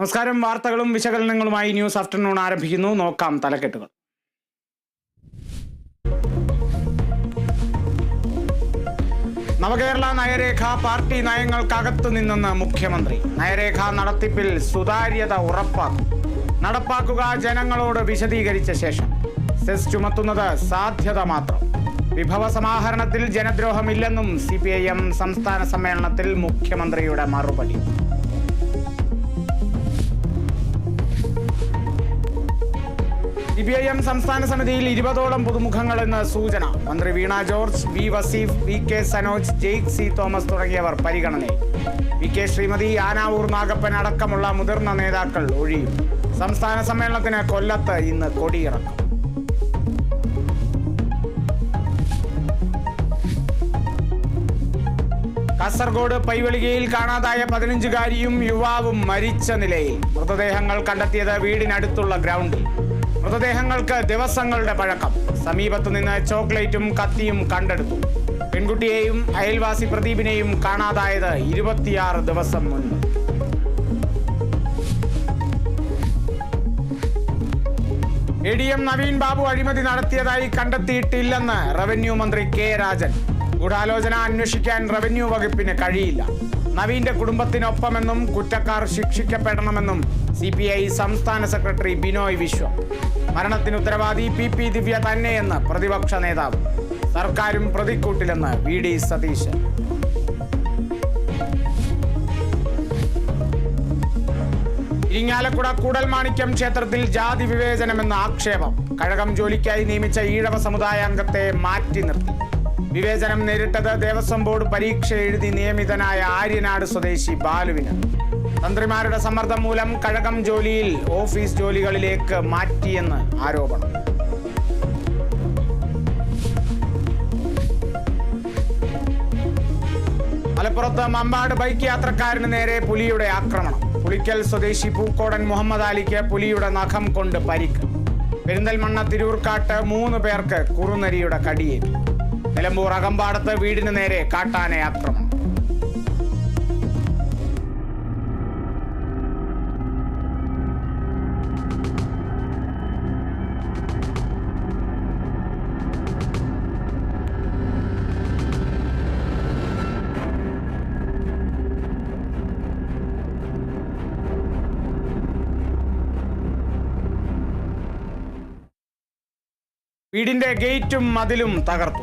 നമസ്കാരം. വാർത്തകളും വിശകലനങ്ങളുമായി news afternoon ആരംഭിക്കുന്നു. നോക്കാം തലക്കെട്ടുകൾ. നവകേരള നയരേഖ പാർട്ടി നയങ്ങൾക്കകത്തു നിന്നെന്ന് മുഖ്യമന്ത്രി. നയരേഖ നടത്തിപ്പിൽ സുതാര്യത ഉറപ്പാക്കും. നടപ്പാക്കുക ജനങ്ങളോട് വിശദീകരിച്ച ശേഷം. സെസ് ചുമത്തുന്നത് സാധ്യത മാത്രം. വിഭവ സമാഹരണത്തിൽ ജനദ്രോഹമില്ലെന്നും CPIM സംസ്ഥാന സമ്മേളനത്തിൽ മുഖ്യമന്ത്രിയുടെ മറുപടി. CPIM സംസ്ഥാന സമിതിയിൽ 20ഓളം പുതുമുഖങ്ങളെന്ന് സൂചന. മന്ത്രി Veena George, V Vaseef, VK Sanoj, Jaick C Thomas തുടങ്ങിയവർ പരിഗണനയിൽ. VK ശ്രീമതി, ആനാവൂർ നാഗപ്പൻ അടക്കമുള്ള മുതിർന്ന നേതാക്കൾ ഒഴിയും. സംസ്ഥാന സമ്മേളനത്തിന് കൊല്ലത്ത് ഇന്ന് കൊടിയിറക്കും. കാസർഗോഡ് പൈവളികയിൽ കാണാതായ 15-കാരിയും യുവാവും മരിച്ച നിലയിൽ. മൃതദേഹങ്ങൾ കണ്ടെത്തിയത് വീടിനടുത്തുള്ള ഗ്രൗണ്ടിൽ. മൃതദേഹങ്ങൾക്ക് ദിവസങ്ങളുടെ പഴക്കം. സമീപത്തു നിന്ന് ചോക്ലേറ്റും കത്തിയും കണ്ടെടുത്തു. പെൺകുട്ടിയെയും അയൽവാസി പ്രദീപിനെയും കാണാതായത് 26 ദിവസം മുൻപ്. ADM നവീൻ ബാബു അഴിമതി നടത്തിയതായി കണ്ടെത്തിയിട്ടില്ലെന്ന് റവന്യൂ മന്ത്രി K രാജൻ. ഗൂഢാലോചന അന്വേഷിക്കാൻ റവന്യൂ വകുപ്പിന് കഴിയില്ല. നവീന്റെ കുടുംബത്തിനൊപ്പമെന്നും കുറ്റക്കാർ ശിക്ഷിക്കപ്പെടണമെന്നും CPI സംസ്ഥാന സെക്രട്ടറി ബിനോയ് വിശ്വം. മരണത്തിന് ഉത്തരവാദി PP ദിവ്യ തന്നെയെന്ന് പ്രതിപക്ഷ നേതാവ്. സർക്കാരും പ്രതിക്കൂട്ടിലെന്ന് VD സതീശൻ. ഇരിങ്ങാലക്കുട കൂടൽമാണിക്യം ക്ഷേത്രത്തിൽ ജാതി വിവേചനമെന്ന ആക്ഷേപം. കഴകം ജോലിക്കായി നിയമിച്ച ഈഴവ സമുദായ അംഗത്തെ മാറ്റി നിർത്തി. വിവേചനം നേരിട്ടത് ദേവസ്വം ബോർഡ് പരീക്ഷ എഴുതി നിയമിതനായ ആര്യനാട് സ്വദേശി ബാലുവിന്. തന്ത്രിമാരുടെ സമ്മർദ്ദം മൂലം കഴകം ജോലിയിൽ ഓഫീസ് ജോലികളിലേക്ക് മാറ്റിയെന്ന് ആരോപണം. മലപ്പുറത്ത് മമ്പാട് ബൈക്ക് യാത്രക്കാരന് നേരെ പുലിയുടെ ആക്രമണം. പുളിക്കൽ സ്വദേശി പൂക്കോടൻ മുഹമ്മദ് അലിക്ക് പുലിയുടെ നഖം കൊണ്ട് പരിക്ക്. പെരിന്തൽമണ്ണ തിരൂർക്കാട്ട് 3 പേർക്ക് കുറുനരിയുടെ കടിയേറ്റു. നിലമ്പൂർ അകമ്പാടത്ത് വീടിന് നേരെ കാട്ടാന ആക്രമണം. വീടിന്റെ ഗേറ്റും മതിലും തകർത്തു.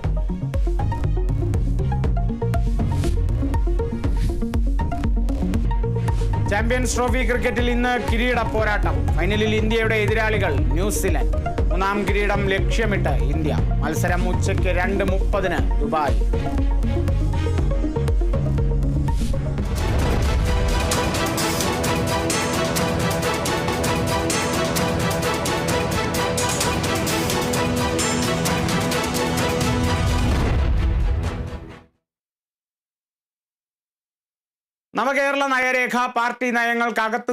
ചാമ്പ്യൻസ് ട്രോഫി ക്രിക്കറ്റിൽ ഇന്ന് കിരീട പോരാട്ടം. ഫൈനലിൽ ഇന്ത്യയുടെ എതിരാളികൾ ന്യൂസിലൻഡ്. 3ാം കിരീടം ലക്ഷ്യമിട്ട് ഇന്ത്യ. മത്സരം ഉച്ചയ്ക്ക് 2:30 ദുബായ്. നവകേരള നയരേഖ പാർട്ടി നയങ്ങൾക്കകത്ത്